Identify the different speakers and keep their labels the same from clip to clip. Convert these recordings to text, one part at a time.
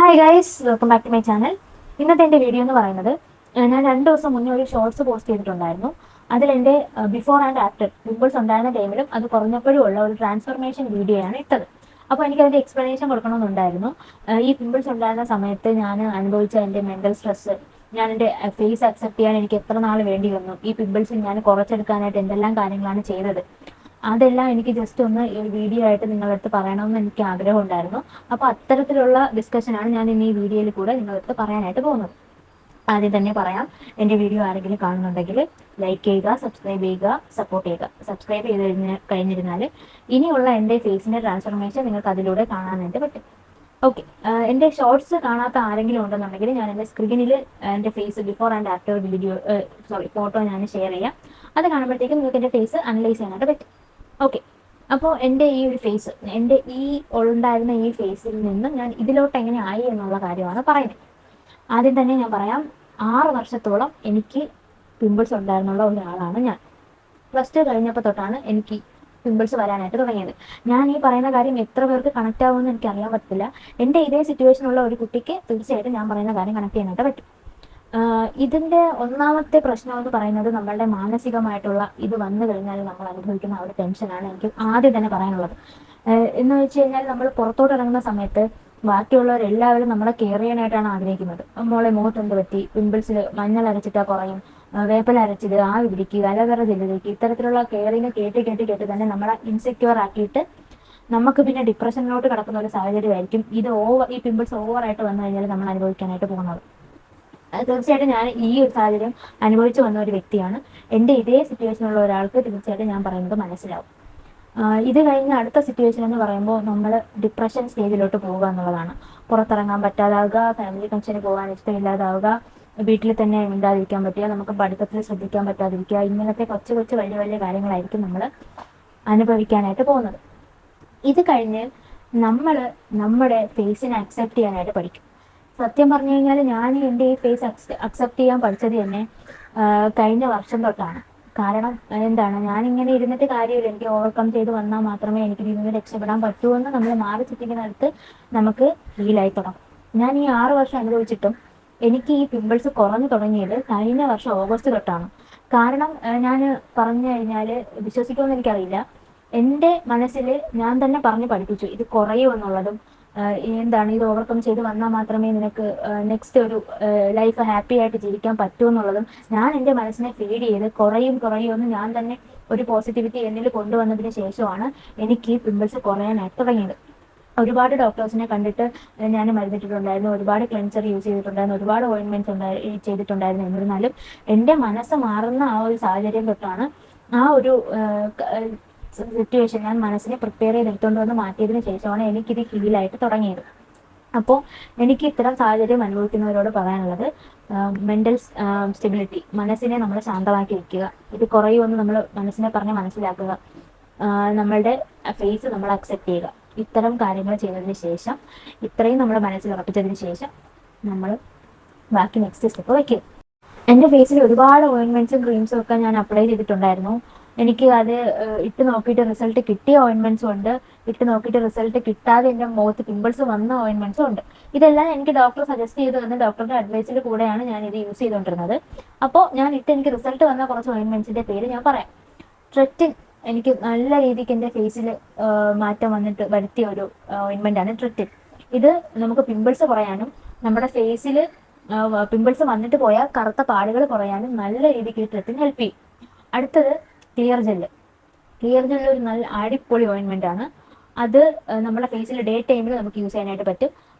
Speaker 1: Hi guys, welcome back to my channel. ഇന്നത്തെ എൻ്റെ video എന്ന് പറയുന്നത്, ഞാൻ 2 ദിവസം മുന്നേ ഒരു ഷോർട്സ് പോസ്റ്റ് ചെയ്തിട്ടുണ്ടായിരുന്നു. അതിലെൻ്റെ ബിഫോർ ആൻഡ് ആഫ്റ്റർ പിമ്പിൾസ് ഉണ്ടായിരുന്ന ടൈമിലും അത് കുറഞ്ഞപ്പോഴും ഉള്ള ഒരു ട്രാൻസ്ഫോർമേഷൻ വീഡിയോയാണ് ഇട്ടത്. അപ്പോൾ എനിക്കതിൻ്റെ എക്സ്പ്ലനേഷൻ കൊടുക്കണമെന്നുണ്ടായിരുന്നു. ഈ പിമ്പിൾസ് ഉണ്ടായിരുന്ന സമയത്ത് ഞാൻ അനുഭവിച്ച എൻ്റെ മെൻ്റൽ സ്ട്രെസ്സ്, ഞാൻ എൻ്റെ ഫേസ് അക്സെപ്റ്റ് ചെയ്യാൻ എനിക്ക് എത്ര നാൾ വേണ്ടി വന്നു, ഈ പിമ്പിൾസ് ഞാൻ കുറച്ചെടുക്കാനായിട്ട് എന്തെല്ലാം കാര്യങ്ങളാണ് ചെയ്തത്, അതെല്ലാം എനിക്ക് ജസ്റ്റ് ഒന്ന് ഈ വീഡിയോ ആയിട്ട് നിങ്ങളുടെ അടുത്ത് പറയണമെന്ന് എനിക്ക് ആഗ്രഹം ഉണ്ടായിരുന്നു. അപ്പോൾ അത്തരത്തിലുള്ള ഡിസ്കഷനാണ് ഞാൻ ഇന്ന് ഈ വീഡിയോയിൽ കൂടെ നിങ്ങളുടെ അടുത്ത് പറയാനായിട്ട് പോകുന്നത്. ആദ്യം തന്നെ പറയാം, എൻ്റെ വീഡിയോ ആരെങ്കിലും കാണുന്നുണ്ടെങ്കിൽ ലൈക്ക് ചെയ്യുക, സബ്സ്ക്രൈബ് ചെയ്യുക, സപ്പോർട്ട് ചെയ്യുക. സബ്സ്ക്രൈബ് ചെയ്ത് കഴിഞ്ഞിരുന്നാൽ ഇനിയുള്ള എൻ്റെ ഫേസിൻ്റെ ട്രാൻസ്ഫോർമേഷൻ നിങ്ങൾക്ക് അതിലൂടെ കാണാനായിട്ട് പറ്റും. ഓക്കെ, എൻ്റെ ഷോർട്സ് കാണാത്ത ആരെങ്കിലും ഉണ്ടെന്നുണ്ടെങ്കിൽ ഞാൻ എൻ്റെ സ്ക്രീനിൽ എൻ്റെ face before and after video photo ഞാൻ ഷെയർ ചെയ്യാം. അത് കാണുമ്പോഴത്തേക്കും നിങ്ങൾക്ക് എൻ്റെ ഫേസ് അനലൈസ് ചെയ്യാനായിട്ട് പറ്റും. ഓക്കെ, അപ്പോൾ എൻ്റെ ഈ ഒരു ഫേസ്, എൻ്റെ ഈ ഉണ്ടായിരുന്ന ഈ ഫേസിൽ നിന്ന് ഞാൻ ഇതിലോട്ട് എങ്ങനെ ആയി എന്നുള്ള കാര്യമാണ് പറയുന്നത്. ആദ്യം തന്നെ ഞാൻ പറയാം, 6 വർഷത്തോളം എനിക്ക് പിമ്പിൾസ് ഉണ്ടായിരുന്നുള്ള ഒരാളാണ് ഞാൻ. +2 കഴിഞ്ഞപ്പോൾ തൊട്ടാണ് എനിക്ക് പിമ്പിൾസ് വരാനായിട്ട് തുടങ്ങിയത്. ഞാൻ ഈ പറയുന്ന കാര്യം എത്ര പേർക്ക് കണക്റ്റ് ആവുമെന്ന് എനിക്ക് അറിയാൻ പറ്റില്ല. എൻ്റെ ഇതേ സിറ്റുവേഷനുള്ള ഒരു കുട്ടിക്ക് തീർച്ചയായിട്ടും ഞാൻ പറയുന്ന കാര്യം കണക്ട് ചെയ്യാനായിട്ട് പറ്റും. ഇതിൻ്റെ ഒന്നാമത്തെ പ്രശ്നം എന്ന് പറയുന്നത്, നമ്മളുടെ മാനസികമായിട്ടുള്ള ഇത് വന്നു കഴിഞ്ഞാൽ നമ്മൾ അനുഭവിക്കുന്ന ആ ഒരു ടെൻഷനാണ് എനിക്ക് ആദ്യം തന്നെ പറയാനുള്ളത്. എന്ന് വെച്ച് കഴിഞ്ഞാൽ, നമ്മൾ പുറത്തോട്ട് ഇറങ്ങുന്ന സമയത്ത് ബാക്കിയുള്ളവരെല്ലാവരും നമ്മളെ കെയർ ചെയ്യാനായിട്ടാണ് ആഗ്രഹിക്കുന്നത്. മോളെ മുഖത്തെന്ത് പറ്റി, പിമ്പിൾസിൽ മഞ്ഞൾ അരച്ചിട്ടാൽ കുറയും, വേപ്പില അരച്ചിട്ട് ആ പിടിക്കുക, അലവേറ ജെല്ലിലേക്ക്, ഇത്തരത്തിലുള്ള കെയറിങ് കേട്ട് കേട്ട് കേട്ട് തന്നെ നമ്മളെ ഇൻസെക്യൂർ ആക്കിയിട്ട് നമുക്ക് പിന്നെ ഡിപ്രഷനിലോട്ട് കിടക്കുന്ന ഒരു സാഹചര്യമായിരിക്കും ഈ പിമ്പിൾസ് ഓവറായിട്ട് വന്നു കഴിഞ്ഞാൽ നമ്മൾ അനുഭവിക്കാനായിട്ട് പോകുന്നത്. തീർച്ചയായിട്ടും ഞാൻ ഈ ഒരു സാഹചര്യം അനുഭവിച്ചു വന്ന ഒരു വ്യക്തിയാണ്. എൻ്റെ ഇതേ സിറ്റുവേഷനുള്ള ഒരാൾക്ക് തീർച്ചയായിട്ടും ഞാൻ പറയുന്നത് മനസ്സിലാവും. ഇത് കഴിഞ്ഞ് അടുത്ത സിറ്റുവേഷൻ എന്ന് പറയുമ്പോൾ, നമ്മൾ ഡിപ്രഷൻ സ്റ്റേജിലോട്ട് പോവുക എന്നുള്ളതാണ്. പുറത്തിറങ്ങാൻ പറ്റാതാവുക, ഫാമിലി ഫംഗ്ഷന് പോകാൻ ഇഷ്ടമില്ലാതാവുക, വീട്ടിൽ തന്നെ മിണ്ടാതിരിക്കാൻ പറ്റുക, നമുക്ക് പഠിത്തത്തിൽ ശ്രദ്ധിക്കാൻ പറ്റാതിരിക്കുക, ഇങ്ങനത്തെ കൊച്ചു കൊച്ചു വലിയ വലിയ കാര്യങ്ങളായിരിക്കും നമ്മൾ അനുഭവിക്കാനായിട്ട് പോകുന്നത്. ഇത് കഴിഞ്ഞ് നമ്മൾ നമ്മുടെ ഫേസിനെ അക്സെപ്റ്റ് ചെയ്യാനായിട്ട് പഠിക്കും. സത്യം പറഞ്ഞു കഴിഞ്ഞാൽ, ഞാൻ എൻ്റെ ഈ ഫേസ് അക്സെപ്റ്റ് ചെയ്യാൻ പഠിച്ചത് തന്നെ കഴിഞ്ഞ വർഷം തൊട്ടാണ്. കാരണം എന്താണ്, ഞാനിങ്ങനെ ഇരുന്നിട്ട് കാര്യമില്ല. എനിക്ക് ഓവർകം ചെയ്ത് വന്നാൽ മാത്രമേ എനിക്ക് ഇതിൽ നിന്ന് രക്ഷപ്പെടാൻ പറ്റൂ എന്ന് നമ്മൾ മാറി ചിന്തിക്കുന്നിടത്ത് നമുക്ക് ഫീലായി തുടങ്ങും. ഞാൻ ഈ 6 വർഷം അനുഭവിച്ചിട്ടും എനിക്ക് ഈ പിമ്പിൾസ് കുറഞ്ഞു തുടങ്ങിയത് കഴിഞ്ഞ വർഷം ഓഗസ്റ്റ് തൊട്ടാണ്. കാരണം ഞാൻ പറഞ്ഞു കഴിഞ്ഞാൽ വിശ്വസിക്കുമെന്ന് എനിക്കറിയില്ല, എൻ്റെ മനസ്സിൽ ഞാൻ തന്നെ പറഞ്ഞ് പഠിപ്പിച്ചു ഇത് കുറയുമെന്നുള്ളതും, എന്താണ് ഇത് ഓവർകം ചെയ്ത് വന്നാൽ മാത്രമേ നിനക്ക് നെക്സ്റ്റ് ഒരു ലൈഫ് ഹാപ്പി ആയിട്ട് ജീവിക്കാൻ പറ്റൂ എന്നുള്ളതും ഞാൻ എൻ്റെ മനസ്സിനെ ഫീഡ് ചെയ്ത് കുറയുമെന്ന് ഞാൻ തന്നെ ഒരു പോസിറ്റിവിറ്റി എന്നിൽ കൊണ്ടുവന്നതിന് ശേഷമാണ് എനിക്ക് ഈ പിമ്പിൾസ് കുറയാനായിട്ട് തുടങ്ങിയത്. ഒരുപാട് ഡോക്ടേഴ്സിനെ കണ്ടിട്ട് ഞാൻ മരുന്നിട്ടിട്ടുണ്ടായിരുന്നു, ഒരുപാട് ക്ലെൻസർ യൂസ് ചെയ്തിട്ടുണ്ടായിരുന്നു, ഒരുപാട് ഓയിൻമെന്റ്സ് ചെയ്തിട്ടുണ്ടായിരുന്നു. എന്നിരുന്നാലും എൻ്റെ മനസ്സ് മാറുന്ന ആ ഒരു സാഹചര്യം തൊട്ടാണ് ആ ഒരു സിറ്റുവേഷൻ ഞാൻ മനസ്സിനെ പ്രിപ്പയർ ചെയ്തെടുത്തുകൊണ്ട് വന്ന് മാറ്റിയതിന് ശേഷമാണ് എനിക്കിത് ഹീലായിട്ട് തുടങ്ങിയത്. അപ്പോൾ എനിക്ക് ഇത്തരം സാഹചര്യം അനുഭവിക്കുന്നവരോട് പറയാനുള്ളത്, മെൻ്റൽ സ്റ്റെബിലിറ്റി, മനസ്സിനെ നമ്മൾ ശാന്തമാക്കി വയ്ക്കുക. ഇത് കുറയുമെന്ന് നമ്മൾ മനസ്സിനെ പറഞ്ഞ് മനസ്സിലാക്കുക. നമ്മളുടെ ഫേസ് നമ്മൾ അക്സെപ്റ്റ് ചെയ്യുക. ഇത്തരം കാര്യങ്ങൾ ചെയ്തതിന് ശേഷം, ഇത്രയും നമ്മുടെ മനസ്സിൽ ഉറപ്പിച്ചതിന് ശേഷം നമ്മൾ ബാക്കി നെക്സ്റ്റ് സ്റ്റെപ്പ് വയ്ക്കുക. എൻ്റെ ഫേസിൽ ഒരുപാട് ഓയിൻമെൻറ്റ്സും ക്രീംസും ഒക്കെ ഞാൻ അപ്ലൈ ചെയ്തിട്ടുണ്ടായിരുന്നു. എനിക്ക് അത് ഇട്ട് നോക്കിയിട്ട് റിസൾട്ട് കിട്ടിയ ഓയിൻമെൻറ്റ്സും ഉണ്ട്, ഇട്ട് നോക്കിയിട്ട് റിസൾട്ട് കിട്ടാതെ എൻ്റെ മുഖത്ത് പിമ്പിൾസ് വന്ന ഓയിൻമെൻറ്റ്സും ഉണ്ട്. ഇതെല്ലാം എനിക്ക് ഡോക്ടർ സജസ്റ്റ് ചെയ്ത് തന്ന ഡോക്ടറുടെ അഡ്വൈസിൽ കൂടെയാണ് ഞാൻ ഇത് യൂസ് ചെയ്തുകൊണ്ടിരുന്നത്. അപ്പോൾ എനിക്ക് റിസൾട്ട് വന്ന കുറച്ച് ഓയിൻമെൻറ്റ്സിൻ്റെ പേര് ഞാൻ പറയാം. ട്രെറ്റിൻ എനിക്ക് നല്ല രീതിക്ക് എൻ്റെ ഫേസിൽ മാറ്റം വരുത്തിയ ഒരു ഓയിൻമെൻ്റാണ് ട്രെറ്റിൻ. ഇത് നമുക്ക് പിമ്പിൾസ് കുറയാനും, നമ്മുടെ ഫേസിൽ പിമ്പിൾസ് വന്നിട്ട് പോയാൽ കറുത്ത പാടുകൾ കുറയാനും നല്ല രീതിക്ക് ട്രെറ്റിൻ ഹെൽപ്പ് ചെയ്യും. അടുത്തത് ക്ലിയർ ജെല്ല് ഒരു നല്ല അടിപൊളി ഓയിൻമെന്റ് ആണ്. അത് നമ്മുടെ ഫേസിൽ ഡേ ടൈമിൽ നമുക്ക് യൂസ് ചെയ്യാനായിട്ട് പറ്റും.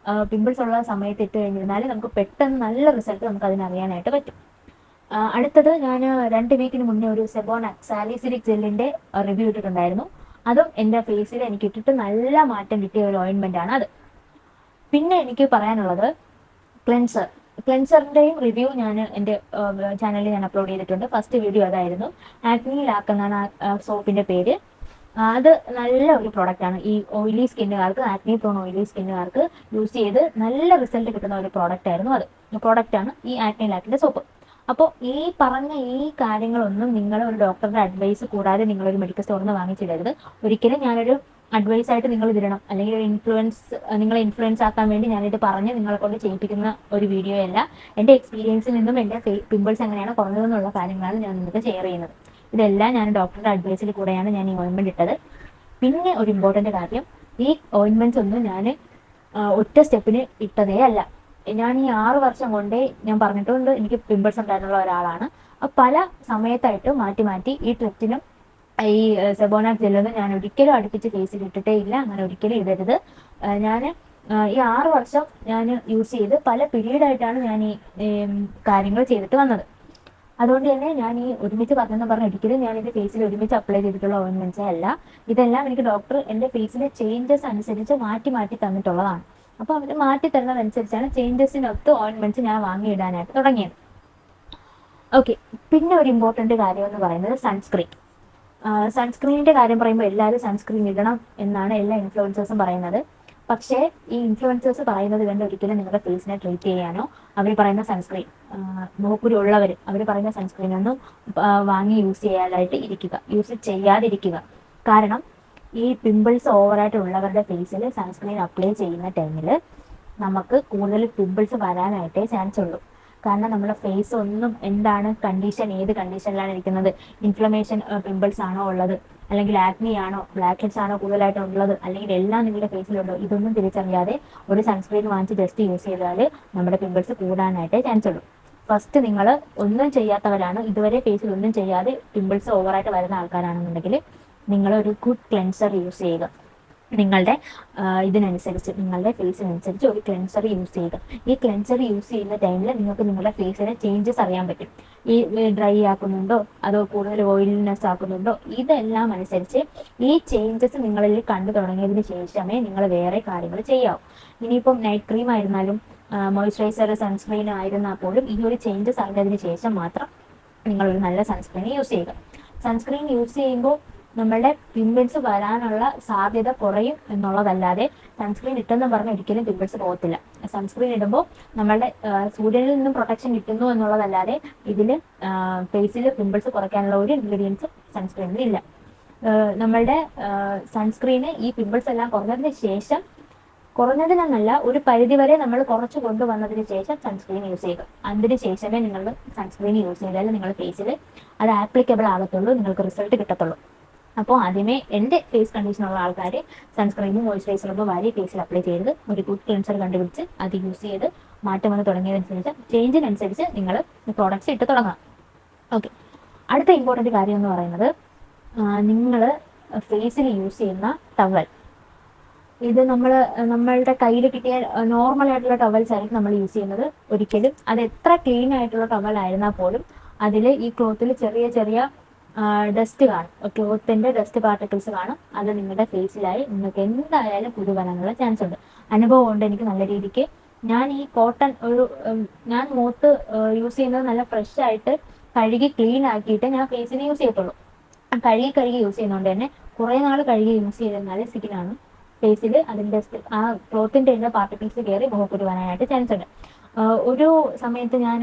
Speaker 1: പിമ്പിൾസ് ഉള്ള സമയത്ത് ഇട്ട് കഴിഞ്ഞിരുന്നാൽ നമുക്ക് പെട്ടെന്ന് നല്ല റിസൾട്ട് നമുക്ക് അതിനറിയാനായിട്ട് പറ്റും. അടുത്തത്, ഞാൻ 2 വീക്കിന് മുന്നേ ഒരു സെബോൺ സാലിസിലിക് ജെല്ലിന്റെ റിവ്യൂ ഇട്ടിട്ടുണ്ടായിരുന്നു. അതും എൻ്റെ ഫേസിൽ എനിക്ക് ഇട്ടിട്ട് നല്ല മാറ്റം കിട്ടിയ ഒരു ഓയിൻമെന്റ് ആണ് അത്. പിന്നെ എനിക്ക് പറയാനുള്ളത് ക്ലെൻസറിന്റെയും റിവ്യൂ ഞാൻ എൻ്റെ ചാനലിൽ ഞാൻ അപ്ലോഡ് ചെയ്തിട്ടുണ്ട്. ഫസ്റ്റ് വീഡിയോ അതായിരുന്നു. ആക്നി ലാക്ക് എന്നാണ് സോപ്പിന്റെ പേര്. അത് നല്ല ഒരു പ്രോഡക്റ്റ് ആണ്. ഈ ഓയിലി സ്കിന്നുകാർക്ക്, ആക്നി പ്രോൺ ഓയിലി സ്കിന്നുകാർക്ക് യൂസ് ചെയ്ത് നല്ല റിസൾട്ട് കിട്ടുന്ന ഒരു പ്രോഡക്റ്റാണ് ഈ ആക്നി ലാക്കിന്റെ സോപ്പ്. അപ്പോൾ ഈ പറഞ്ഞ ഈ കാര്യങ്ങളൊന്നും നിങ്ങൾ ഒരു ഡോക്ടറുടെ അഡ്വൈസ് കൂടാതെ നിങ്ങളൊരു മെഡിക്കൽ സ്റ്റോറിൽ നിന്ന് വാങ്ങിച്ചിടരുത്. ഒരിക്കലും ഞാനൊരു അഡ്വൈസ് ആയിട്ട് നിങ്ങൾ ഇതിടണം, അല്ലെങ്കിൽ നിങ്ങളെ ഇൻഫ്ലുവൻസ് ആക്കാൻ വേണ്ടി ഞാനിത് പറഞ്ഞ് നിങ്ങളെ കൊണ്ട് ചെയ്യിപ്പിക്കുന്ന ഒരു വീഡിയോ അല്ല. എൻ്റെ എക്സ്പീരിയൻസിൽ നിന്നും എൻ്റെ പിമ്പിൾസ് എങ്ങനെയാണ് കുറഞ്ഞതെന്നുള്ള കാര്യങ്ങളാണ് ഞാൻ നിങ്ങൾക്ക് ഷെയർ ചെയ്യുന്നത്. ഇതെല്ലാം ഞാൻ ഡോക്ടറുടെ അഡ്വൈസിൽ കൂടെയാണ് ഞാൻ ഈ ഓയിൻമെന്റ് ഇട്ടത്. പിന്നെ ഒരു ഇമ്പോർട്ടൻ്റ് കാര്യം, ഈ ഓയിൻമെന്റ്സ് ഒന്നും ഞാൻ ഒറ്റ സ്റ്റെപ്പിന് ഇട്ടതേ അല്ല. ഞാൻ ഈ 6 വർഷം കൊണ്ടേ ഞാൻ പറഞ്ഞിട്ടുണ്ട് എനിക്ക് പിമ്പിൾസ് ഉണ്ടായിട്ടുള്ള ഒരാളാണ്. പല സമയത്തായിട്ട് മാറ്റി മാറ്റി ഈ ട്രിപ്റ്റിനും ഈ സെബോണ ജെല്ലൊന്നും ഞാൻ ഒരിക്കലും അടുപ്പിച്ച് ഫേസിൽ ഇട്ടിട്ടേ ഇല്ല. അങ്ങനെ ഒരിക്കലും ഇടരുത്. ഞാൻ ഈ 6 വർഷം ഞാൻ യൂസ് ചെയ്ത് പല പീരീഡായിട്ടാണ് ഞാൻ ഈ കാര്യങ്ങൾ ചെയ്തിട്ട് വന്നത്. അതുകൊണ്ട് തന്നെ ഞാൻ ഈ ഒരുമിച്ച് പറഞ്ഞ ഒരിക്കലും ഞാൻ എൻ്റെ ഫേസിൽ ഒരുമിച്ച് അപ്ലൈ ചെയ്തിട്ടുള്ള ഓയിൻമെന്റ്സേ അല്ല. ഇതെല്ലാം എനിക്ക് ഡോക്ടർ എൻ്റെ ഫേസിലെ ചേഞ്ചസ് അനുസരിച്ച് മാറ്റി മാറ്റി തന്നിട്ടുള്ളതാണ്. അപ്പോൾ അവർ മാറ്റി തരുന്നതനുസരിച്ചാണ് ചേഞ്ചസിനൊത്ത് ഓയിൻമെന്റ്സ് ഞാൻ വാങ്ങിയിടാനായിട്ട് തുടങ്ങിയത്. ഓക്കെ, പിന്നെ ഒരു ഇമ്പോർട്ടൻ്റ് കാര്യം എന്ന് പറയുന്നത് സൺസ്ക്രീൻ. സൺസ്ക്രീനിന്റെ കാര്യം പറയുമ്പോൾ എല്ലാവരും സൺസ്ക്രീൻ ഇടണം എന്നാണ് എല്ലാ ഇൻഫ്ലുവൻസേഴ്സും പറയുന്നത്. പക്ഷേ ഈ ഇൻഫ്ലുവൻസേഴ്സ് പറയുന്നത് കൊണ്ട് ഒരിക്കലും നിങ്ങളുടെ ഫേസിനെ ട്രീറ്റ് ചെയ്യാനോ അവർ പറയുന്ന സൺസ്ക്രീൻ നോക്കുരു ഉള്ളവർ അവർ പറയുന്ന സൺസ്ക്രീൻ ഒന്നും വാങ്ങി യൂസ് ചെയ്യാതിരിക്കുക. കാരണം ഈ പിമ്പിൾസ് ഓവറായിട്ട് ഉള്ളവരുടെ ഫേസിൽ സൺസ്ക്രീൻ അപ്ലൈ ചെയ്യുന്ന ടൈമിൽ നമുക്ക് കൂടുതൽ പിമ്പിൾസ് വരാനായിട്ടേ ചാൻസ് ഉള്ളൂ. കാരണം നമ്മുടെ ഫേസ് ഒന്നും എന്താണ് കണ്ടീഷൻ, ഏത് കണ്ടീഷനിലാണ് ഇരിക്കുന്നത്, ഇൻഫ്ലമേഷൻ പിമ്പിൾസ് ആണോ ഉള്ളത്, അല്ലെങ്കിൽ ആക്നി ആണോ, ബ്ലാക്ക് ഹെഡ്സ് ആണോ കൂടുതലായിട്ട് ഉള്ളത്, അല്ലെങ്കിൽ എല്ലാം നിങ്ങളുടെ ഫേസിലുണ്ടോ, ഇതൊന്നും തിരിച്ചറിയാതെ ഒരു സൺസ്ക്രീൻ വാങ്ങിച്ച് ജസ്റ്റ് യൂസ് ചെയ്താൽ നമ്മുടെ പിമ്പിൾസ് കൂടാനായിട്ടേ ചാൻസ് ഉള്ളൂ. ഫസ്റ്റ് നിങ്ങൾ ഒന്നും ചെയ്യാത്തവരാണ്, ഇതുവരെ ഫേസിൽ ഒന്നും ചെയ്യാതെ പിമ്പിൾസ് ഓവറായിട്ട് വരുന്ന ആൾക്കാരാണെന്നുണ്ടെങ്കിൽ നിങ്ങൾ ഒരു ഗുഡ് ക്ലെൻസർ യൂസ് ചെയ്യുക. നിങ്ങളുടെ ഇതിനനുസരിച്ച് നിങ്ങളുടെ ഫേസിനനുസരിച്ച് ഒരു ക്ലെൻസർ യൂസ് ചെയ്യുക. ഈ ക്ലെൻസർ യൂസ് ചെയ്യുന്ന ടൈമിൽ നിങ്ങൾക്ക് നിങ്ങളുടെ ഫേസിലെ ചേഞ്ചസ് അറിയാൻ പറ്റും. ഈ ഡ്രൈ ആക്കുന്നുണ്ടോ അതോ കൂടുതൽ ഓയിലിനെസ് ആക്കുന്നുണ്ടോ, ഇതെല്ലാം അനുസരിച്ച് ഈ ചേഞ്ചസ് നിങ്ങളിൽ കണ്ടു തുടങ്ങിയതിന് ശേഷമേ നിങ്ങൾ വേറെ കാര്യങ്ങൾ ചെയ്യാവൂ. ഇനിയിപ്പം നൈറ്റ് ക്രീം ആയിരുന്നാലും മോയ്സ്ചറൈസർ സൺസ്ക്രീൻ ആയിരുന്നാൽ പോലും ഈ ഒരു ചേഞ്ചസ് അറിഞ്ഞതിന് ശേഷം മാത്രം നിങ്ങളൊരു നല്ല സൺസ്ക്രീൻ യൂസ് ചെയ്യുക. സൺസ്ക്രീൻ യൂസ് ചെയ്യുമ്പോൾ നമ്മളുടെ പിമ്പിൾസ് വരാനുള്ള സാധ്യത കുറയും എന്നുള്ളതല്ലാതെ സൺസ്ക്രീൻ ഇട്ടെന്ന് പറഞ്ഞ് ഒരിക്കലും പിമ്പിൾസ് പോകത്തില്ല. സൺസ്ക്രീൻ ഇടുമ്പോൾ നമ്മളുടെ സൂര്യനിൽ നിന്നും പ്രൊട്ടക്ഷൻ കിട്ടുന്നു എന്നുള്ളതല്ലാതെ ഇതിൽ ഫേസിൽ പിമ്പിൾസ് കുറയ്ക്കാനുള്ള ഒരു ഇൻഗ്രീഡിയൻസും സൺസ്ക്രീനിൽ ഇല്ല. നമ്മളുടെ സൺസ്ക്രീന് ഈ പിമ്പിൾസ് എല്ലാം കുറഞ്ഞതിനല്ല ഒരു പരിധിവരെ നമ്മൾ കുറച്ച് കൊണ്ടുവന്നതിന് ശേഷം സൺസ്ക്രീൻ യൂസ് ചെയ്യുക. അതിന് ശേഷമേ നിങ്ങൾ സൺസ്ക്രീൻ യൂസ് ചെയ്താൽ നിങ്ങളുടെ ഫേസിൽ അത് ആപ്ലിക്കബിൾ ആകത്തുള്ളൂ, നിങ്ങൾക്ക് റിസൾട്ട് കിട്ടത്തുള്ളൂ. അപ്പോൾ ആദ്യമേ എൻ്റെ ഫേസ് കണ്ടീഷനുള്ള ആൾക്കാർ സൺസ്ക്രീനും മോയ്സ്ചറൈസറും വാരി ഫേസിൽ അപ്ലൈ ചെയ്ത് ഒരു ഗുഡ് ക്ലെൻസർ കണ്ടുപിടിച്ച് അത് യൂസ് ചെയ്ത് മാറ്റം വന്ന് തുടങ്ങിയതിന് ശേഷം ചേഞ്ചിനനുസരിച്ച് നിങ്ങൾ പ്രോഡക്റ്റ്സ് ഇട്ട് തുടങ്ങാം. ഓക്കെ, അടുത്ത ഇമ്പോർട്ടൻ്റ് കാര്യം എന്ന് പറയുന്നത് നിങ്ങൾ ഫേസിൽ യൂസ് ചെയ്യുന്ന ടവൽ. ഇത് നമ്മളുടെ കയ്യിൽ കിട്ടിയ നോർമൽ ആയിട്ടുള്ള ടവൽസ് ആയിരിക്കും നമ്മൾ യൂസ് ചെയ്യുന്നത്. ഒരിക്കലും അത് എത്ര ക്ലീൻ ആയിട്ടുള്ള ടവൽ ആയിരുന്നാൽ പോലും അതിൽ ഈ ക്ലോത്തിൽ ചെറിയ ചെറിയ ഡസ്റ്റ് കാണും, ക്ലോത്തിന്റെ ഡസ്റ്റ് പാർട്ടിക്കിൾസ് കാണും. അത് നിങ്ങളുടെ ഫേസിലായി നിങ്ങൾക്ക് എന്തായാലും കുരുവരാനുള്ള ചാൻസ് ഉണ്ട്. അനുഭവം കൊണ്ട് എനിക്ക് നല്ല രീതിക്ക്. ഞാൻ ഈ കോട്ടൺ ഞാൻ മുഖത്ത് യൂസ് ചെയ്യുന്നത് നല്ല ഫ്രഷ് ആയിട്ട് കഴുകി ക്ലീൻ ആക്കിയിട്ട് ഞാൻ ഫേസിന് യൂസ് ചെയ്യത്തുള്ളൂ. കഴുകി യൂസ് ചെയ്യുന്നതുകൊണ്ട് തന്നെ കുറേ നാൾ കഴുകി യൂസ് ചെയ്തിരുന്നാൽ സ്കിന്നാണ് ഫേസിൽ അതിൻ്റെ ആ ക്ലോത്തിന്റെ പാർട്ടിക്കിൾസ് കയറി മുഖക്കുരു വരാനായിട്ട് ചാൻസ് ഉണ്ട്. ഒരു സമയത്ത് ഞാൻ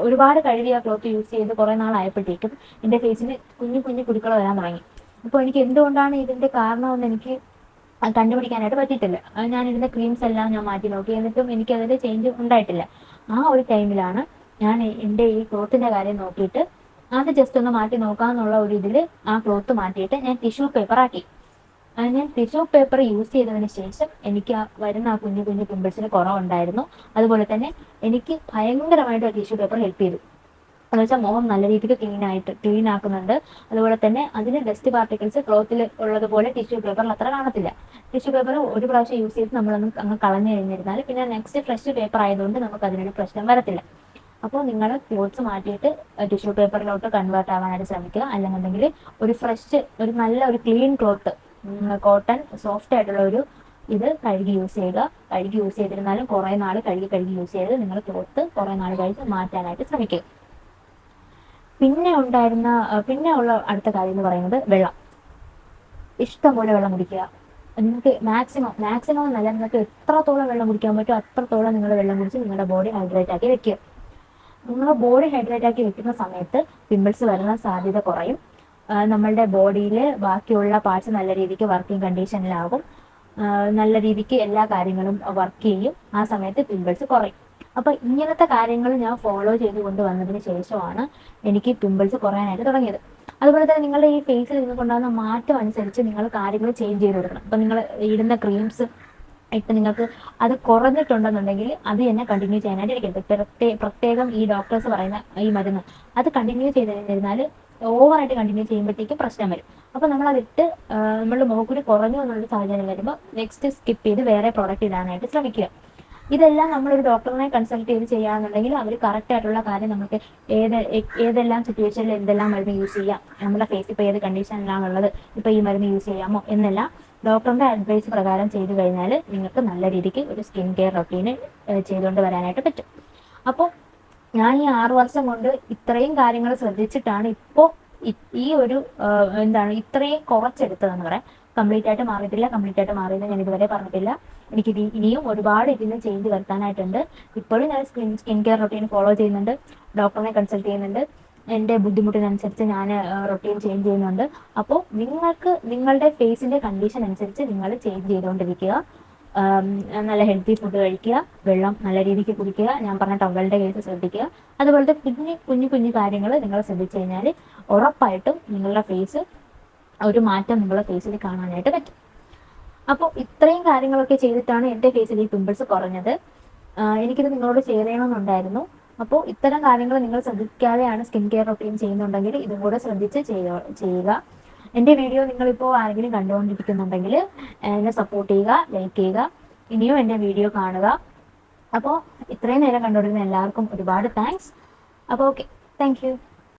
Speaker 1: ഒരുപാട് കഴുകി ആ ക്ലോത്ത് യൂസ് ചെയ്ത് കുറേ നാളായപ്പോഴത്തേക്കും എൻ്റെ ഫേസിന് കുഞ്ഞു കുഞ്ഞു കുരുക്കൾ വരാൻ തുടങ്ങി. അപ്പോൾ എനിക്ക് എന്തുകൊണ്ടാണ് ഇതിൻ്റെ കാരണമെന്ന് എനിക്ക് കണ്ടുപിടിക്കാനായിട്ട് പറ്റിയിട്ടില്ല. ഞാനിരുന്ന ക്രീംസ് എല്ലാം ഞാൻ മാറ്റി നോക്കി, എന്നിട്ടും എനിക്കതിൽ ചേഞ്ച് ഉണ്ടായിട്ടില്ല. ആ ഒരു ടൈമിലാണ് ഞാൻ എൻ്റെ ഈ ക്ലോത്തിന്റെ കാര്യം നോക്കിയിട്ട് അത് ജസ്റ്റ് ഒന്ന് മാറ്റി നോക്കാമെന്നുള്ള ഒരു ഇതിൽ ആ ക്ലോത്ത് മാറ്റിയിട്ട് ഞാൻ ടിഷ്യൂ പേപ്പർ ആക്കി. ഞാൻ ടിഷ്യൂ പേപ്പർ യൂസ് ചെയ്തതിന് ശേഷം എനിക്ക് വരുന്ന ആ കുഞ്ഞു കുഞ്ഞു പിമ്പിൾസിന് കുറവുണ്ടായിരുന്നു. അതുപോലെ തന്നെ എനിക്ക് ഭയങ്കരമായിട്ട് ആ ടിഷ്യൂ പേപ്പർ ഹെൽപ്പ് ചെയ്തു. എന്ന് വെച്ചാൽ മുഖം നല്ല രീതിക്ക് ക്ലീൻ ആക്കുന്നുണ്ട്. അതുപോലെ തന്നെ അതിന് ഡസ്റ്റ് പാർട്ടിക്കിൾസ് ക്ലോത്തിൽ ഉള്ളതുപോലെ ടിഷ്യൂ പേപ്പറിൽ അത്ര കാണത്തില്ല. ടിഷ്യൂ പേപ്പർ ഒരു പ്രാവശ്യം യൂസ് ചെയ്ത് നമ്മളൊന്ന് അങ്ങ് കളഞ്ഞു കഴിഞ്ഞിരുന്നാൽ പിന്നെ നെക്സ്റ്റ് ഫ്രഷ് പേപ്പർ ആയതുകൊണ്ട് നമുക്ക് അതിനൊരു പ്രശ്നം വരത്തില്ല. അപ്പോൾ നിങ്ങൾ ക്ലോത്ത്സ് മാറ്റിയിട്ട് ടിഷ്യൂ പേപ്പറിലോട്ട് കൺവേർട്ട് ആവാനായിട്ട് ശ്രമിക്കുക. അല്ലെന്നുണ്ടെങ്കിൽ ഒരു നല്ല ഒരു ക്ലീൻ ക്ലോത്ത്, കോട്ടൺ സോഫ്റ്റ് ആയിട്ടുള്ള ഒരു ഇത് കഴുകി യൂസ് ചെയ്യുക. കഴുകി യൂസ് ചെയ്തിരുന്നാലും കുറേ നാൾ കഴുകി യൂസ് ചെയ്ത് നിങ്ങൾ ക്ലോത്ത് കുറേ നാൾ കഴിഞ്ഞ് മാറ്റാനായിട്ട് ശ്രമിക്കുക. പിന്നെ ഉള്ള അടുത്ത കാര്യം എന്ന് പറയുന്നത് വെള്ളം. ഇഷ്ടംപോലെ വെള്ളം കുടിക്കുക. നിങ്ങൾക്ക് മാക്സിമം എന്നല്ല, നിങ്ങൾക്ക് എത്രത്തോളം വെള്ളം കുടിക്കാൻ പറ്റുമോ അത്രത്തോളം നിങ്ങൾ വെള്ളം കുടിച്ച് നിങ്ങളുടെ ബോഡി ഹൈഡ്രേറ്റ് ആക്കി വെക്കുക. നിങ്ങൾ ബോഡി ഹൈഡ്രേറ്റ് ആക്കി വെക്കുന്ന സമയത്ത് പിമ്പിൾസ് വരുന്ന സാധ്യത കുറയും. നമ്മളുടെ ബോഡിയിൽ ബാക്കിയുള്ള പാർട്സ് നല്ല രീതിക്ക് വർക്കിംഗ് കണ്ടീഷനിലാകും. നല്ല രീതിക്ക് എല്ലാ കാര്യങ്ങളും വർക്ക് ചെയ്യും. ആ സമയത്ത് പിമ്പിൾസ് കുറയും. അപ്പൊ ഇങ്ങനത്തെ കാര്യങ്ങൾ ഞാൻ ഫോളോ ചെയ്ത് കൊണ്ടുവന്നതിന് ശേഷമാണ് എനിക്ക് പിമ്പിൾസ് കുറയാനായിട്ട് തുടങ്ങിയത്. അതുപോലെ തന്നെ നിങ്ങളുടെ ഈ ഫേസിൽ നിങ്ങൾക്കുണ്ടാകുന്ന മാറ്റം അനുസരിച്ച് നിങ്ങൾ കാര്യങ്ങൾ ചേഞ്ച് ചെയ്ത് കൊടുക്കണം. അപ്പൊ നിങ്ങൾ ഇടുന്ന ക്രീംസ് ഇപ്പം നിങ്ങൾക്ക് അത് കുറഞ്ഞിട്ടുണ്ടെന്നുണ്ടെങ്കിൽ അത് തന്നെ കണ്ടിന്യൂ ചെയ്യാനായിട്ട് ഇരിക്കരുത്. പ്രത്യേകം ഈ ഡോക്ടേഴ്സ് പറയുന്ന ഈ മരുന്ന് അത് കണ്ടിന്യൂ ചെയ്തിരുന്നാൽ ഓവറായിട്ട് കണ്ടിന്യൂ ചെയ്യുമ്പോഴത്തേക്കും പ്രശ്നം വരും. അപ്പോൾ നമ്മളതിട്ട് നമ്മളുടെ മുഖക്കുരു കുറഞ്ഞു എന്നുള്ളൊരു സാഹചര്യം വരുമ്പോൾ നെക്സ്റ്റ് സ്കിപ്പ് ചെയ്ത് വേറെ പ്രോഡക്റ്റ് ഇടാനായിട്ട് ശ്രമിക്കുക. ഇതെല്ലാം നമ്മളൊരു ഡോക്ടറിനെ കൺസൾട്ട് ചെയ്ത് ചെയ്യുകയാണെന്നുണ്ടെങ്കിൽ അവർ കറക്റ്റ് ആയിട്ടുള്ള കാര്യം നമുക്ക് ഏതെല്ലാം സിറ്റുവേഷനിൽ എന്തെല്ലാം മരുന്ന് യൂസ് ചെയ്യാം, നമ്മുടെ ഫേസ് ഇപ്പോൾ ഏത് കണ്ടീഷനിലാണുള്ളത്, ഇപ്പോൾ ഈ മരുന്ന് യൂസ് ചെയ്യാമോ എന്നെല്ലാം ഡോക്ടറിന്റെ അഡ്വൈസ് പ്രകാരം ചെയ്തു കഴിഞ്ഞാൽ നിങ്ങൾക്ക് നല്ല രീതിക്ക് ഒരു സ്കിൻ കെയർ റൊട്ടീന് ചെയ്തുകൊണ്ട് വരാനായിട്ട് പറ്റും. അപ്പോൾ ഞാൻ ഈ 6 വർഷം കൊണ്ട് ഇത്രയും കാര്യങ്ങൾ ശ്രദ്ധിച്ചിട്ടാണ് ഇപ്പോൾ ഈ ഒരു ഇത്രയും കുറച്ചെടുത്തതെന്ന് പറയാം. കംപ്ലീറ്റ് ആയിട്ട് മാറിയിട്ടില്ല. കംപ്ലീറ്റ് ആയിട്ട് മാറിയെന്ന് ഞാൻ ഇതുവരെ പറഞ്ഞിട്ടില്ല. എനിക്ക് ഇനിയും ഒരുപാട് ഇതിന് ചേഞ്ച് വരുത്താനായിട്ടുണ്ട്. ഇപ്പോഴും ഞാൻ സ്കിൻ കെയർ റൊട്ടീൻ ഫോളോ ചെയ്യുന്നുണ്ട്, ഡോക്ടറിനെ കൺസൾട്ട് ചെയ്യുന്നുണ്ട്, എൻ്റെ ബുദ്ധിമുട്ടിനനുസരിച്ച് ഞാൻ റൊട്ടീൻ ചേഞ്ച് ചെയ്യുന്നുണ്ട്. അപ്പോൾ നിങ്ങൾക്ക് നിങ്ങളുടെ ഫേസിന്റെ കണ്ടീഷൻ അനുസരിച്ച് നിങ്ങൾ ചേഞ്ച് ചെയ്തുകൊണ്ടിരിക്കുക. നല്ല ഹെൽത്തി ഫുഡ് കഴിക്കുക, വെള്ളം നല്ല രീതിക്ക് കുടിക്കുക, ഞാൻ പറഞ്ഞ ടവലിന്റെ കേസ് ശ്രദ്ധിക്കുക. അതുപോലത്തെ കുഞ്ഞു കാര്യങ്ങൾ നിങ്ങൾ ശ്രദ്ധിച്ചു കഴിഞ്ഞാൽ ഉറപ്പായിട്ടും നിങ്ങളുടെ ഫേസ് ഒരു മാറ്റം നിങ്ങളുടെ ഫേസിൽ കാണാനായിട്ട് പറ്റും. അപ്പോൾ ഇത്രയും കാര്യങ്ങളൊക്കെ ചെയ്തിട്ടാണ് എൻ്റെ ഫേസിൽ ഈ പിമ്പിൾസ് കുറഞ്ഞത്. എനിക്കിത് നിങ്ങളോട് ഷെയർ ചെയ്യണമെന്നുണ്ടായിരുന്നു. അപ്പോൾ ഇത്തരം കാര്യങ്ങൾ നിങ്ങൾ ശ്രദ്ധിക്കാതെയാണ് സ്കിൻ കെയർ റൊട്ടീൻ ചെയ്യുന്നുണ്ടെങ്കിൽ ഇതും കൂടെ ശ്രദ്ധിച്ച് ചെയ്യുക. എൻ്റെ വീഡിയോ നിങ്ങളിപ്പോൾ ആരെങ്കിലും കണ്ടുകൊണ്ടിരിക്കുന്നുണ്ടെങ്കിൽ എന്നെ സപ്പോർട്ട് ചെയ്യുക, ലൈക്ക് ചെയ്യുക, ഇനിയും എൻ്റെ വീഡിയോ കാണുക. അപ്പോൾ ഇത്രയും നേരം കണ്ടുകൊണ്ടിരുന്ന എല്ലാവർക്കും ഒരുപാട് താങ്ക്സ്. അപ്പോൾ ഓക്കെ, താങ്ക് യു.